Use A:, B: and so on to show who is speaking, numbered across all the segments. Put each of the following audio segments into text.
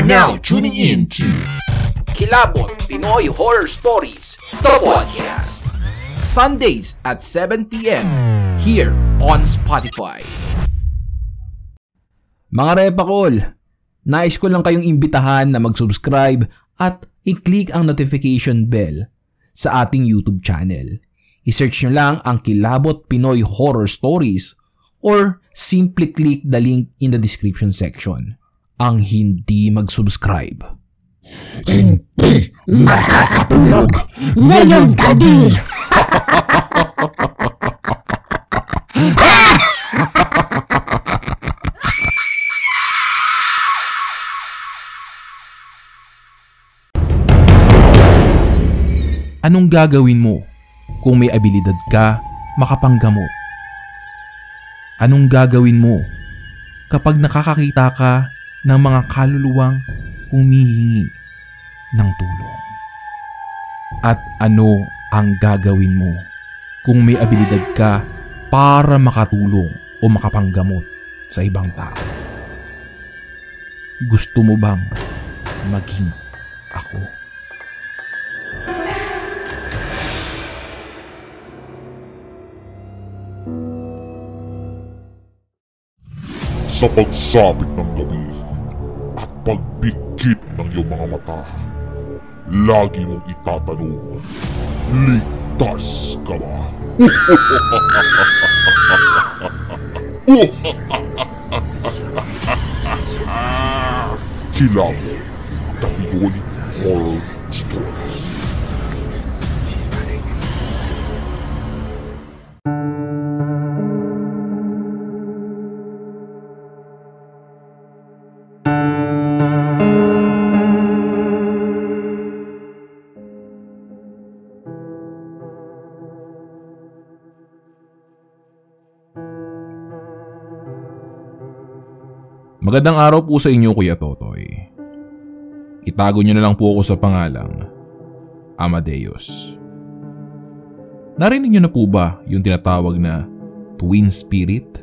A: now tuning in to
B: Kilabot Pinoy Horror Stories, the podcast. Sundays at 7 p.m. here on Spotify.
C: Mga repakol, nais ko lang kayong imbitahan na mag-subscribe at i-click ang notification bell sa ating YouTube channel. I-search nyo lang ang Kilabot Pinoy Horror Stories or simply click the link in the description section. Ang hindi mag-subscribe,
A: Hindi makakatulog ngayong gabi.
C: anong gagawin mo kung may abilidad ka makapanggamot? Anong gagawin mo kapag nakakakita ka ng mga kaluluwang humihingi ng tulong? At ano ang gagawin mo kung may abilidad ka para makatulong o makapanggamot sa ibang tao? Gusto mo bang maging ako?
D: Sa pagsapit ng gabi at pagbigkit ng iyong mga mata, lagi mong itatanong, ligtas ka ba? Kilabot, the Pinoy Horror Stories.
C: Magandang araw po sa inyo, Kuya Totoy. Itago niyo na lang po ako sa pangalang Amadeus. Narinig niyo na po ba yung tinatawag na twin spirit?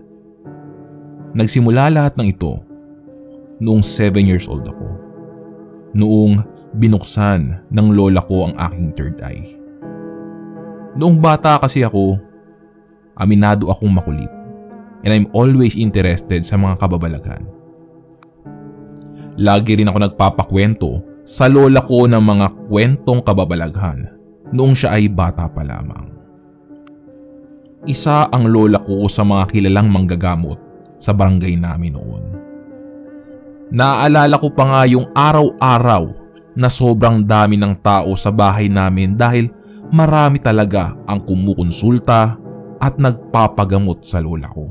C: Nagsimula lahat ng ito noong 7 years old ako. Noong binuksan ng lola ko ang aking third eye. Noong bata kasi ako, aminado akong makulit. And I'm always interested sa mga kababalaghan. Lagi rin ako nagpapakwento sa lola ko ng mga kwentong kababalaghan noong siya ay bata pa lamang. Isa ang lola ko sa mga kilalang manggagamot sa barangay namin noon. Naaalala ko pa nga yung araw-araw na sobrang dami ng tao sa bahay namin dahil marami talaga ang kumukonsulta at nagpapagamot sa lola ko.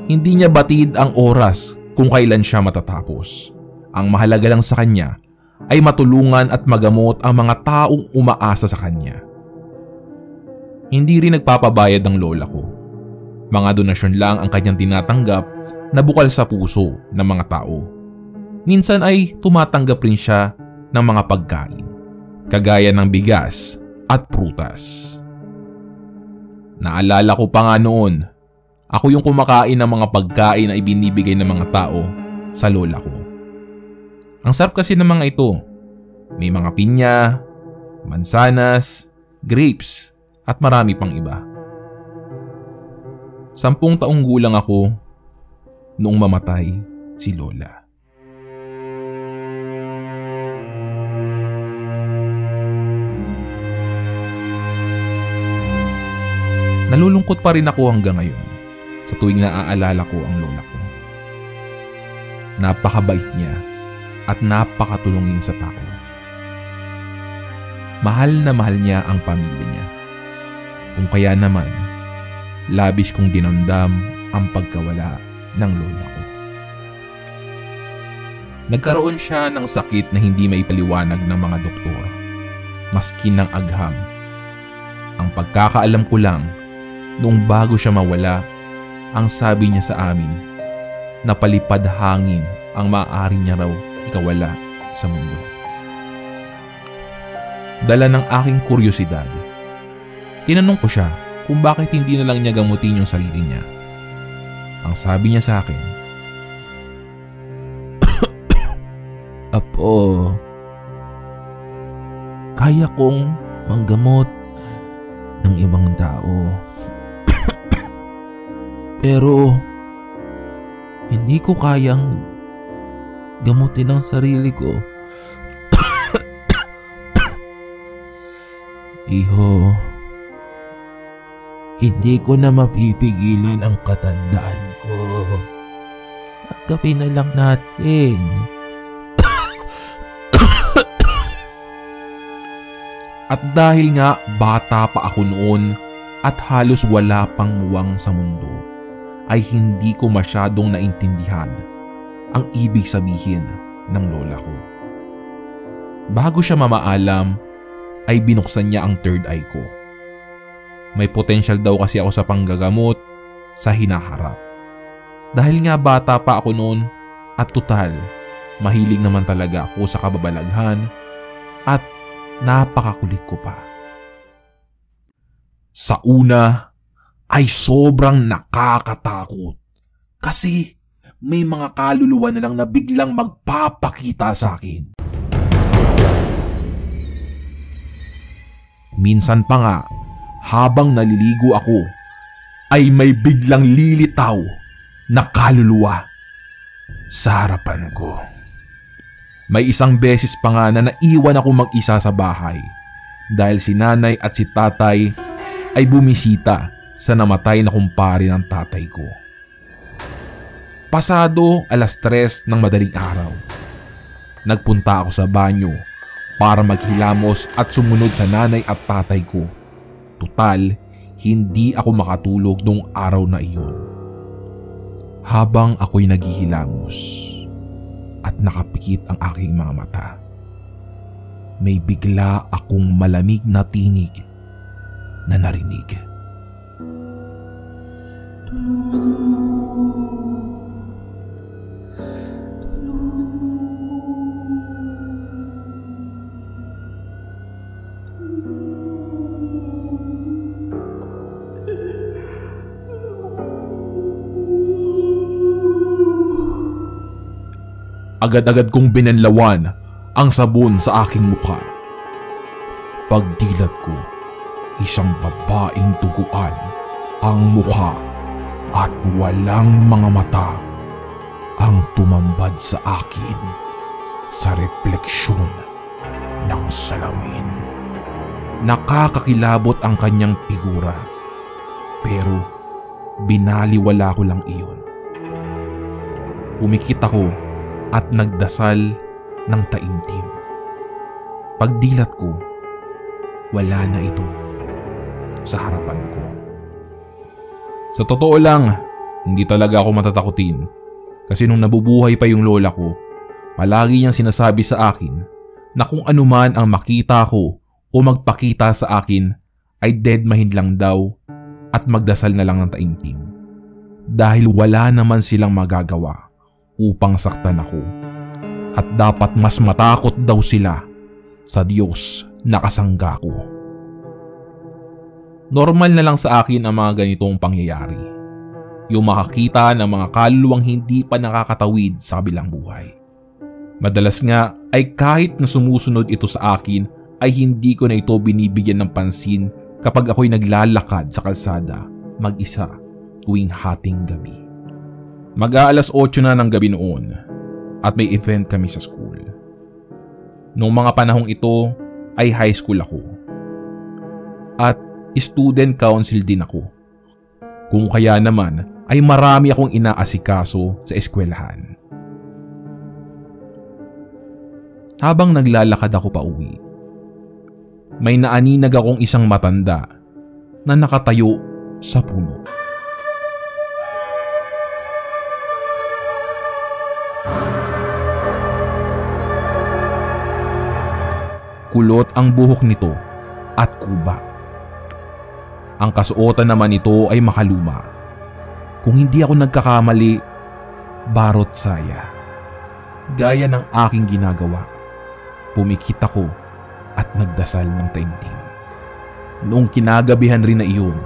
C: Hindi niya batid ang oras kung kailan siya matatapos. Ang mahalaga lang sa kanya ay matulungan at magamot ang mga taong umaasa sa kanya. Hindi rin nagpapabayad ang lola ko. Mga donasyon lang ang kanyang tinatanggap na bukal sa puso ng mga tao. Minsan ay tumatanggap rin siya ng mga pagkain, kagaya ng bigas at prutas. Naalala ko pa nga noon, ako yung kumakain ng mga pagkain na ibinibigay ng mga tao sa lola ko. Ang sarap kasi ng mga ito. May mga pinya, mansanas, grapes, at marami pang iba. 10 taong gulang ako noong mamatay si lola. Nalulungkot pa rin ako hanggang ngayon sa tuwing naaalala ko ang lola ko. Napakabait niya at napakatulungin sa tao. Mahal na mahal niya ang pamilya niya. Kung kaya naman, labis kong dinamdam ang pagkawala ng lola ko. Nagkaroon siya ng sakit na hindi maipaliwanag ng mga doktor, maski ng agham. Ang pagkakaalam ko lang, noong bago siya mawala, ang sabi niya sa amin, napalipad hangin ang maaari niya raw ikawala sa mundo. Dala ng aking kuryosidad, tinanong ko siya kung bakit hindi na lang niya gamutin yung sarili niya. Ang sabi niya sa akin, Apo, kaya kong manggamot ng ibang tao. Pero hindi ko kayang gamutin ang sarili ko. Iho, hindi ko na mapipigilan ang katandaan ko. Tanggapin na lang natin. At dahil nga bata pa ako noon at halos wala pang muwang sa mundo, ay hindi ko masyadong naintindihan ang ibig sabihin ng lola ko. Bago siya mamaalam, ay binuksan niya ang third eye ko. May potential daw kasi ako sa panggagamot sa hinaharap. Dahil nga bata pa ako noon at total, mahilig naman talaga ako sa kababalaghan at napakakulit ko pa. Sa una ay sobrang nakakatakot kasi may mga kaluluwa na lang na biglang magpapakita sa akin. Minsan pa nga, habang naliligo ako, ay may biglang lilitaw na kaluluwa sa harapan ko. May isang beses pa nga na naiwan ako mag-isa sa bahay dahil si nanay at si tatay ay bumisita sa namatay na kumpare ng tatay ko. Pasado 3:00 ng madaling araw, nagpunta ako sa banyo para maghilamos at sumunod sa nanay at tatay ko. Tutal, hindi ako makatulog noong araw na iyon. Habang ako'y naghihilamos at nakapikit ang aking mga mata, may bigla akong malamig na tinig na narinig. Agad-agad kong binanlawan ang sabon sa aking mukha. Pagdilat ko, isang babaeng duguan ang mukha at walang mga mata ang tumambad sa akin sa refleksyon ng salamin. Nakakakilabot ang kanyang figura, pero binaliwala ko lang iyon. Pumikit ako at nagdasal ng taimtim. Pagdilat ko, wala na ito sa harapan ko. Sa totoo lang, hindi talaga ako matatakutin kasi nung nabubuhay pa yung lola ko, palagi niyang sinasabi sa akin na kung anuman ang makita ko o magpakita sa akin ay deadmahin lang daw at magdasal na lang ng taimtim. Dahil wala naman silang magagawa upang saktan ako at dapat mas matakot daw sila sa Diyos na kasangga ko. Normal na lang sa akin ang mga ganitong pangyayari. Yung makakita ng mga kaluluwang hindi pa nakakatawid sa kabilang buhay. Madalas nga ay kahit na sumusunod ito sa akin ay hindi ko na ito binibigyan ng pansin kapag ako'y naglalakad sa kalsada mag-isa tuwing hating gabi. Mag-aalas 8 na ng gabi noon at may event kami sa school. Noong mga panahong ito ay high school ako at student council din ako. Kung kaya naman ay marami akong inaasikaso sa eskwelahan. Habang naglalakad ako pa uwi, may naaninag akong isang matanda na nakatayo sa puno. Kulot ang buhok nito at kuba. Ang kasuotan naman nito ay makaluma. Kung hindi ako nagkakamali, barot saya. Gaya ng aking ginagawa, pumikit ako at nagdasal ng taimtim. Noong kinagabihan rin na iyon,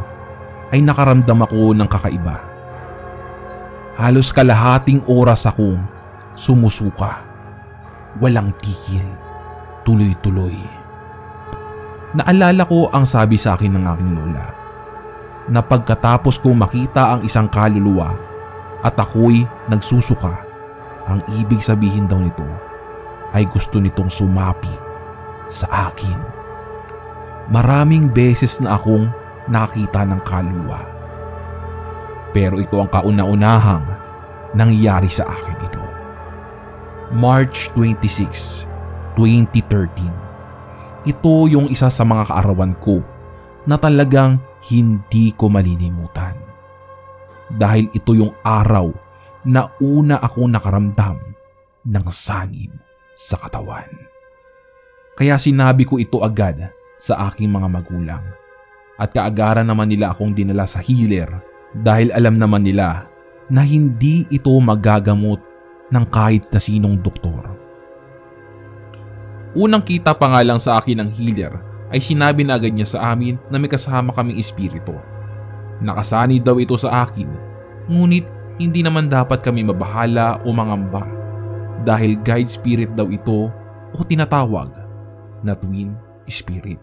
C: ay nakaramdam ako ng kakaiba. Halos kalahating oras akong sumusuka walang tigil, tuloy-tuloy. Naalala ko ang sabi sa akin ng aking lola, na pagkatapos kong makita ang isang kaluluwa at ako'y nagsusuka, ang ibig sabihin daw nito ay gusto nitong sumapi sa akin. Maraming beses na akong nakita ng kaluluwa. Pero ito ang kauna-unahang nangyari sa akin ito. March 26, 2013. Ito yung isa sa mga kaarawan ko na talagang hindi ko malilimutan. Dahil ito yung araw na una akong nakaramdam ng sanib sa katawan. Kaya sinabi ko ito agad sa aking mga magulang. At kaagaran naman nila akong dinala sa healer dahil alam naman nila na hindi ito magagamot ng kahit na sinong doktor. Unang kita pa nga lang sa akin ng healer ay sinabi na agad niya sa amin na may kasama kaming espiritu. Nakasani daw ito sa akin, ngunit hindi naman dapat kami mabahala o mangamba dahil guide spirit daw ito o tinatawag na twin spirit.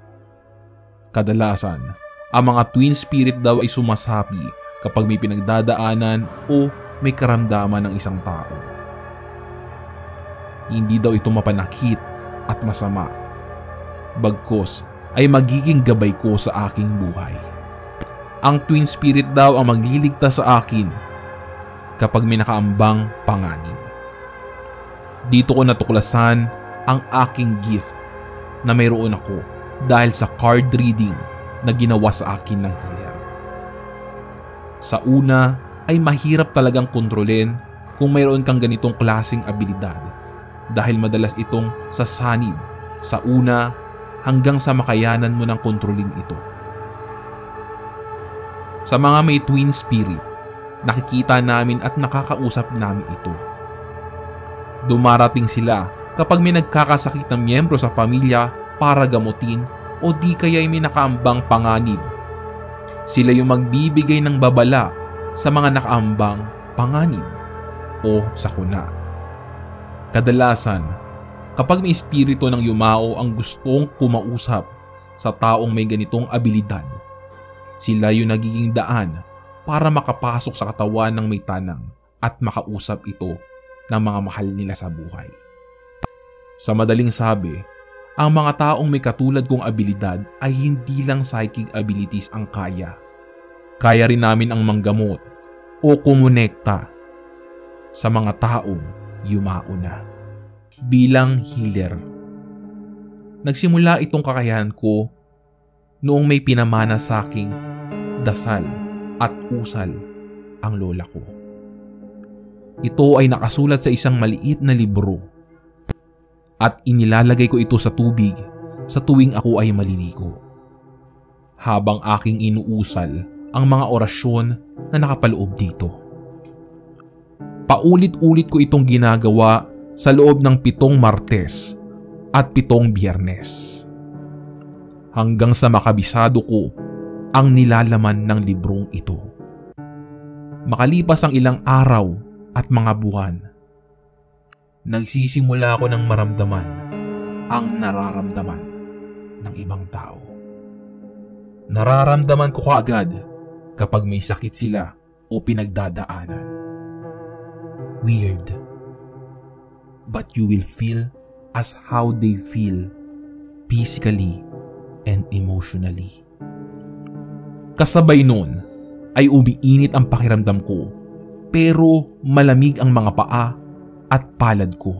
C: Kadalasan, ang mga twin spirit daw ay sumasapi kapag may pinagdadaanan o may karamdaman ng isang tao. Hindi daw ito mapanakit at masama. Bagkus ay magiging gabay ko sa aking buhay. Ang twin spirit daw ang magliligtas sa akin kapag may nakaambang panganib. Dito ko natuklasan ang aking gift na mayroon ako dahil sa card reading na ginawa sa akin ng healer. Sa una ay mahirap talagang kontrolin kung mayroon kang ganitong klaseng abilidad dahil madalas itong sasanib sa una hanggang sa makayanan mo ng kontrolin ito. Sa mga may twin spirit, nakikita namin at nakakausap namin ito. Dumarating sila kapag may nagkakasakit na miyembro sa pamilya para gamutin o di kaya'y may nakaambang panganib. Sila yung magbibigay ng babala sa mga nakaambang panganib o sakuna. Kadalasan, kapag may espiritu ng yumao ang gustong kumausap sa taong may ganitong abilidad, sila yung nagiging daan para makapasok sa katawan ng may tanang at makausap ito ng mga mahal nila sa buhay. Sa madaling sabi, ang mga taong may katulad kong abilidad ay hindi lang psychic abilities ang kaya. Kaya rin namin ang manggamot o kumonekta sa mga taong yumao na. Bilang healer, nagsimula itong kakayahan ko noong may pinamana sa aking dasal at usal ang lola ko. Ito ay nakasulat sa isang maliit na libro at inilalagay ko ito sa tubig sa tuwing ako ay maliligo. Habang aking inuusal ang mga orasyon na nakapaloob dito. Paulit-ulit ko itong ginagawa sa loob ng 7 Martes at 7 Biyernes. Hanggang sa makabisado ko ang nilalaman ng librong ito. Makalipas ang ilang araw at mga buwan, nagsisimula ako ng maramdaman ang nararamdaman ng ibang tao. Nararamdaman ko kaagad kapag may sakit sila o pinagdadaanan. Weird. But you will feel as how they feel physically and emotionally. Kasabay nun ay umiinit ang pakiramdam ko pero malamig ang mga paa at palad ko.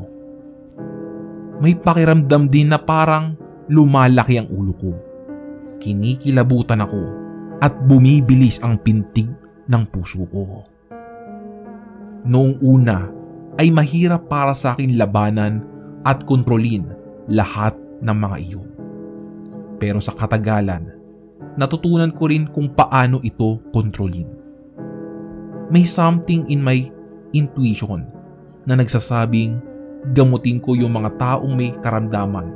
C: May pakiramdam din na parang lumalaki ang ulo ko. Kinikilabutan ako at bumibilis ang pintig ng puso ko. Noong una ay mahirap para sa akin labanan at kontrolin lahat ng mga iyon. Pero sa katagalan, natutunan ko rin kung paano ito kontrolin. May something in my intuition na nagsasabing gamutin ko yung mga taong may karamdaman.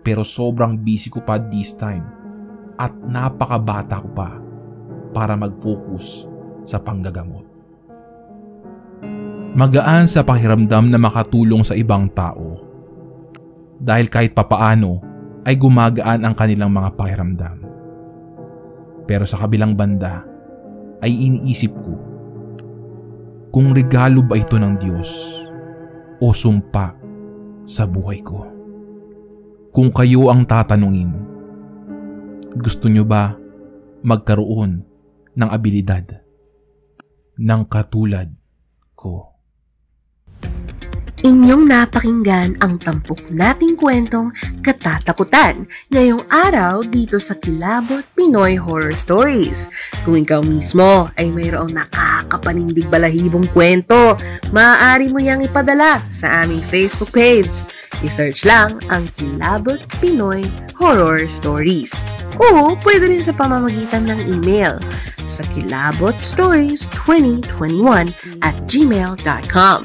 C: Pero sobrang busy ko pa this time at napakabata ko pa para mag-focus sa panggagamot. Magaan sa pakiramdam na makatulong sa ibang tao. Dahil kahit papaano ay gumagaan ang kanilang mga pakiramdam. Pero sa kabilang banda ay iniisip ko kung regalo ba ito ng Diyos o sumpa sa buhay ko. Kung kayo ang tatanungin, gusto nyo ba magkaroon ng abilidad ng katulad ko?
E: Inyong napakinggan ang tampok nating kwentong katatakutan ngayong araw dito sa Kilabot Pinoy Horror Stories. Kung ikaw mismo ay mayroong nakakapanindig balahibong kwento, maaari mo yang ipadala sa aming Facebook page. I-search lang ang Kilabot Pinoy Horror Stories. O pwede rin sa pamamagitan ng email sa kilabotstories2021@gmail.com.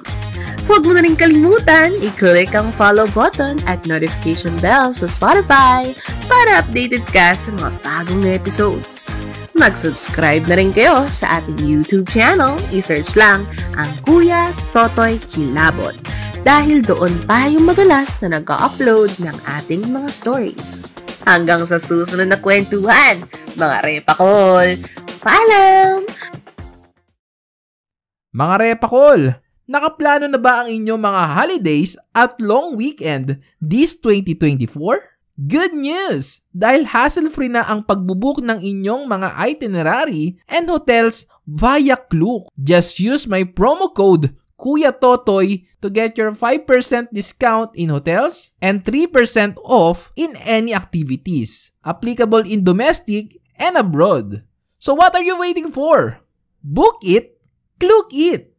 E: Huwag mo na rin kalimutan i-click ang follow button at notification bell sa Spotify para updated ka sa mga bagong episodes. Mag-subscribe na rin kayo sa ating YouTube channel. I-search lang ang Kuya Totoy Kilabot dahil doon tayo madalas na nag-upload ng ating mga stories. Hanggang sa susunod na kwentuhan, mga repakol! Paalam!
B: Mga repakol! Nakaplano na ba ang inyong mga holidays at long weekend this 2024? Good news! Dahil hassle-free na ang pagbubook ng inyong mga itinerary and hotels via Klook. Just use my promo code Kuya Totoy to get your 5% discount in hotels and 3% off in any activities. Applicable in domestic and abroad. So what are you waiting for? Book it! Klook it!